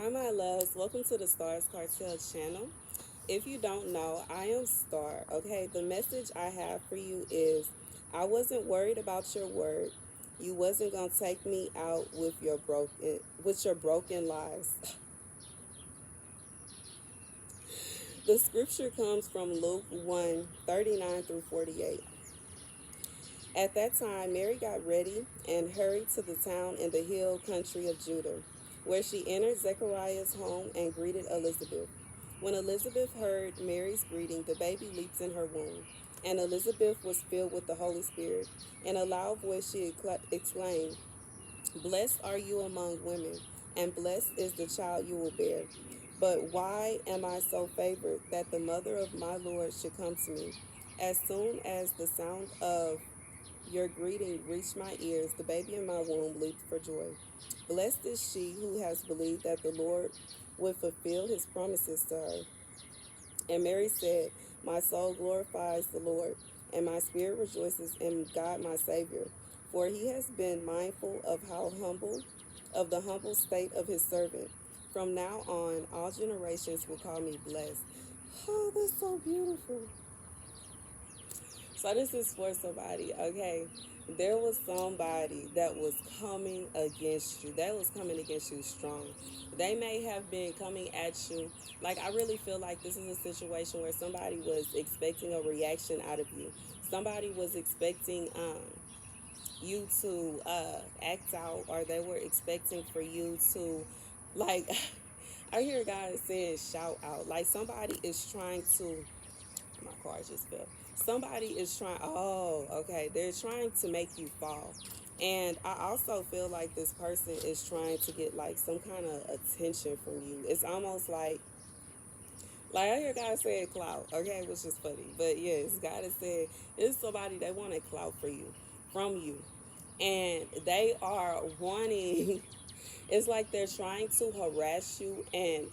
Hi, my loves. Welcome to the Starscartel channel. If you don't know, I am Star. Okay, the message I have for you is I wasn't worried about your word. You wasn't gonna take me out with your broken lies. The scripture comes from Luke 1:39 through 48. At that time, Mary got ready and hurried to the town in the hill country of Judah, where she entered Zechariah's home and greeted Elizabeth. When Elizabeth heard Mary's greeting, the baby leaped in her womb, and Elizabeth was filled with the Holy Spirit. In a loud voice, she exclaimed, "Blessed are you among women, and blessed is the child you will bear. But why am I so favored that the mother of my Lord should come to me? As soon as the sound of your greeting reached my ears, the baby in my womb leaped for joy. Blessed is she who has believed that the Lord would fulfill his promises to her." And Mary said, "My soul glorifies the Lord, and my spirit rejoices in God my Savior, for he has been mindful of the humble state of his servant. From now on, all generations will call me blessed." Oh, that's so beautiful. So this is for somebody, okay? There was somebody that was coming against you. That was coming against you strong. They may have been coming at you. Like, I really feel like this is a situation where somebody was expecting a reaction out of you. Somebody was expecting you to act out, or they were expecting for you to, like, I hear God saying shout out. Like, somebody is trying to, my car just fell. Somebody is trying, oh, okay, they're trying to make you fall. And I also feel like this person is trying to get like some kind of attention from you. It's almost like I hear God say clout, okay, which is funny. But yes, God has said it's somebody they want a clout for you, from you. And they are wanting, it's like they're trying to harass you, and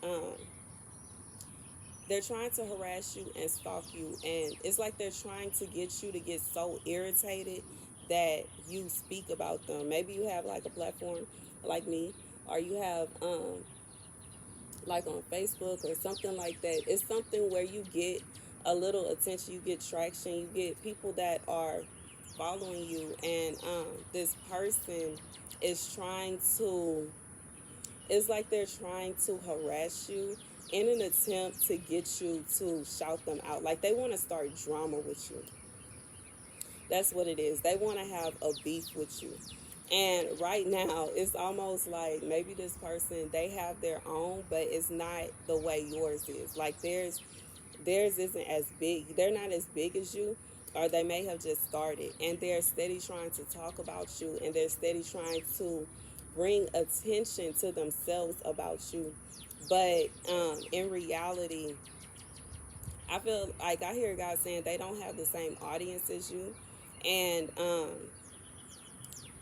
they're trying to harass you and stalk you, and it's like they're trying to get you to get so irritated that you speak about them. Maybe you have like a platform like me, or you have like on Facebook or something like that. It's something where you get a little attention, you get traction, you get people that are following you, and this person is trying to, it's like they're trying to harass you in an attempt to get you to shout them out. Like, they want to start drama with you. That's what it is. They want to have a beef with you. And right now, it's almost like maybe this person, they have their own, but it's not the way yours is. Like, theirs isn't as big. They're not as big as you, or they may have just started, and they're steady trying to talk about you, and they're steady trying to bring attention to themselves about you. But in reality, I feel like I hear God saying they don't have the same audience as you, and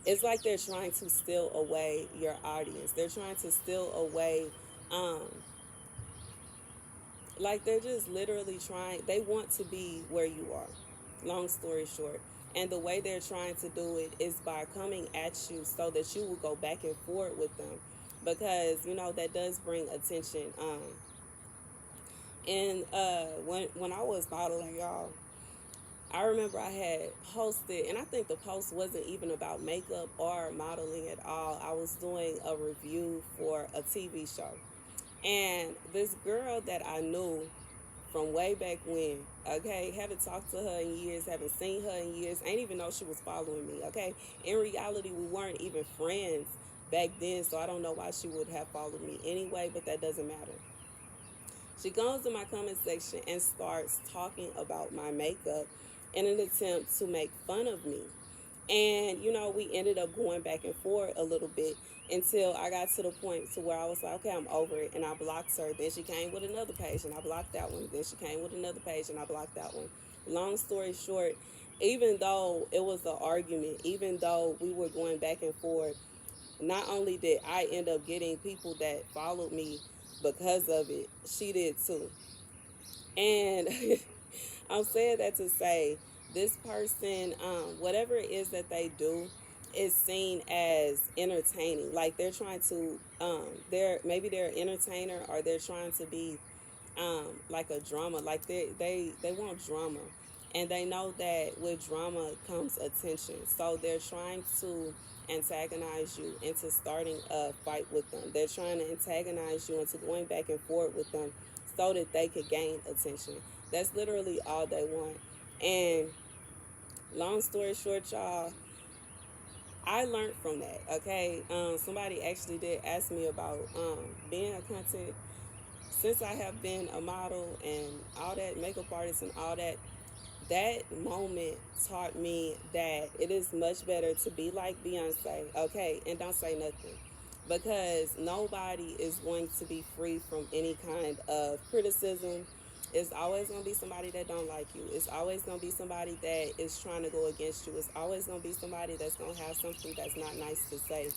it's like they're trying to steal away your audience. They're trying to steal away, um, like they're just literally trying. They want to be where you are. Long story short, and the way they're trying to do it is by coming at you so that you will go back and forth with them, because you know that does bring attention. And when I was modeling, y'all, I remember I had posted, and I think the post wasn't even about makeup or modeling at all. I was doing a review for a TV show. And this girl that I knew from way back when, okay, haven't talked to her in years, haven't seen her in years, ain't even know she was following me, okay? In reality, we weren't even friends back then, so I don't know why she would have followed me anyway, but that doesn't matter. She goes to my comment section and starts talking about my makeup in an attempt to make fun of me. And you know, we ended up going back and forth a little bit until I got to the point to where I was like, okay, I'm over it, and I blocked her. Then she came with another page, and I blocked that one. Then she came with another page, and I blocked that one. Long story short, even though it was an argument, even though we were going back and forth, not only did I end up getting people that followed me because of it, she did too. And I'm saying that to say this person, whatever it is that they do, is seen as entertaining. Like they're trying to they're an entertainer, or they're trying to be like a drama. Like they want drama, and they know that with drama comes attention. So they're trying to antagonize you into starting a fight with them. They're trying to antagonize you into going back and forth with them so that they could gain attention. That's literally all they want. And long story short, y'all, I learned from that. Okay, somebody actually did ask me about being a content, since I have been a model and all that, makeup artist and all that. That moment taught me that it is much better to be like Beyonce, okay, and don't say nothing. Because nobody is going to be free from any kind of criticism. It's always going to be somebody that don't like you. It's always going to be somebody that is trying to go against you. It's always going to be somebody that's going to have something that's not nice to say.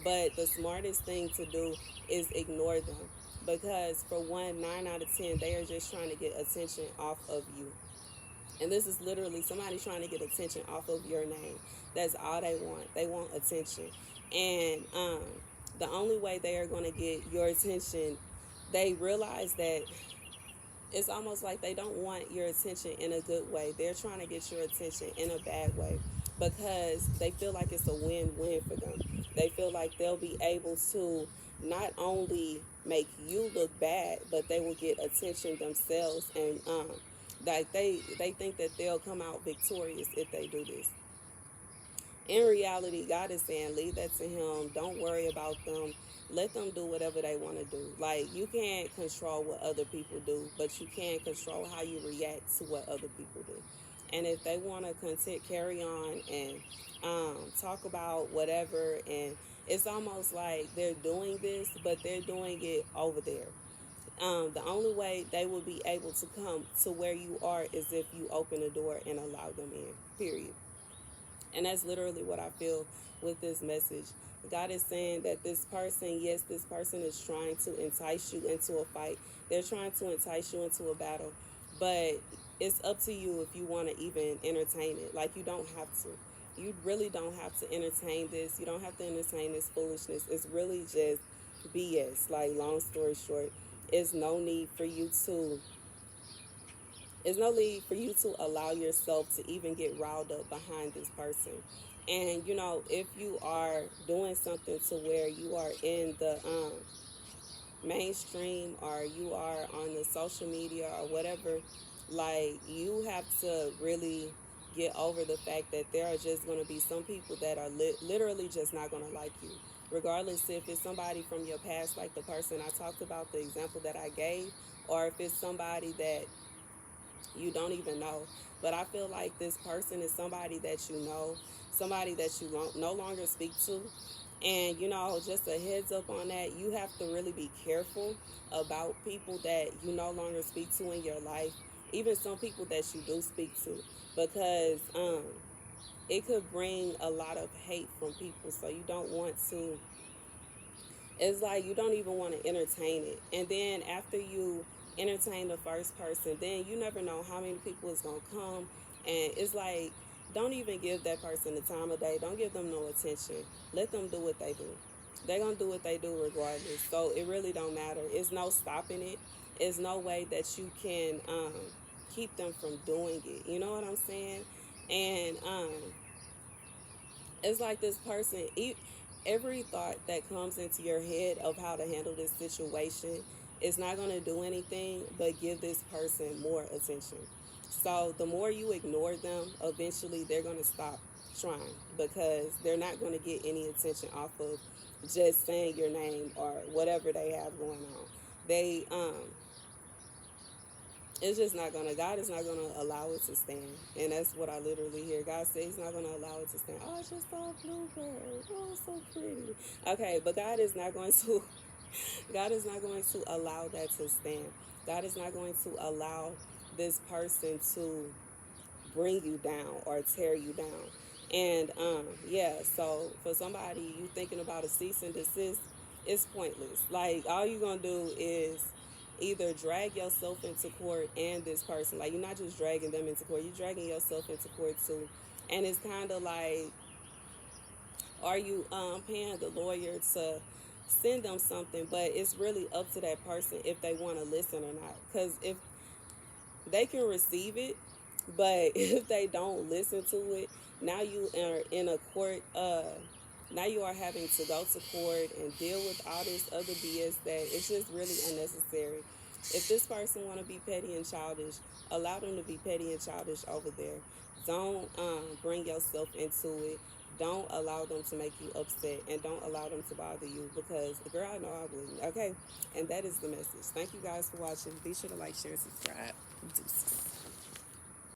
But the smartest thing to do is ignore them. Because for one, 9 out of 10, they are just trying to get attention off of you. And this is literally somebody trying to get attention off of your name. That's all they want. They want attention. And the only way they are going to get your attention, they realize that it's almost like they don't want your attention in a good way. They're trying to get your attention in a bad way because they feel like it's a win-win for them. They feel like they'll be able to not only make you look bad, but they will get attention themselves, and like they think that they'll come out victorious if they do this. In reality, God is saying, leave that to Him. Don't worry about them. Let them do whatever they want to do. Like, you can't control what other people do, but you can control how you react to what other people do. And if they want to carry on and talk about whatever, and it's almost like they're doing this, but they're doing it over there. The only way they will be able to come to where you are is if you open the door and allow them in, period. And that's literally what I feel with this message. God is saying that this person, yes, this person is trying to entice you into a fight. They're trying to entice you into a battle. But it's up to you if you want to even entertain it. Like, you don't have to. You really don't have to entertain this. You don't have to entertain this foolishness. It's really just BS. Like, long story short, it's no need for you to there's no need for you to allow yourself to even get riled up behind this person. And if you are doing something to where you are in the mainstream, or you are on the social media or whatever, like, you have to really get over the fact that there are just going to be some people that are literally just not going to like you, regardless if it's somebody from your past, like the person I talked about, the example that I gave, or if it's somebody that you don't even know. But I feel like this person is somebody that you know, somebody that you no longer speak to. And, just a heads up on that, you have to really be careful about people that you no longer speak to in your life, even some people that you do speak to, because it could bring a lot of hate from people. So you don't want to, it's like you don't even want to entertain it. And then after you entertain the first person, then you never know how many people is going to come. And it's like, don't even give that person the time of day. Don't give them no attention. Let them do what they do. They're going to do what they do regardless. So it really don't matter. It's no stopping it. It's no way that you can keep them from doing it. You know what I'm saying? And it's like this person, every thought that comes into your head of how to handle this situation is not going to do anything but give this person more attention. So the more you ignore them, eventually they're going to stop trying, because they're not going to get any attention off of just saying your name or whatever they have going on. They It's just not gonna, God is not gonna allow it to stand. And that's what I literally hear. God says He's not gonna allow it to stand. Oh, I just saw a bluebird. Oh, it's so pretty. Okay, but God is not going to God is not going to allow that to stand. God is not going to allow this person to bring you down or tear you down. And yeah, so for somebody you thinking about a cease and desist, it's pointless. Like, all you're gonna do is either drag yourself into court and this person. Like, you're not just dragging them into court, you're dragging yourself into court too. And it's kind of like, Are you paying the lawyer to send them something? But it's really up to that person if they want to listen or not. Because if they can receive it, but if they don't listen to it, now you are in a court. Now you are having to go to court and deal with all this other BS that it's just really unnecessary. If this person want to be petty and childish, allow them to be petty and childish over there. Don't bring yourself into it. Don't allow them to make you upset, and don't allow them to bother you, because girl, I know I wouldn't. Okay, and that is the message. Thank you guys for watching. Be sure to like, share, and subscribe. Deuces.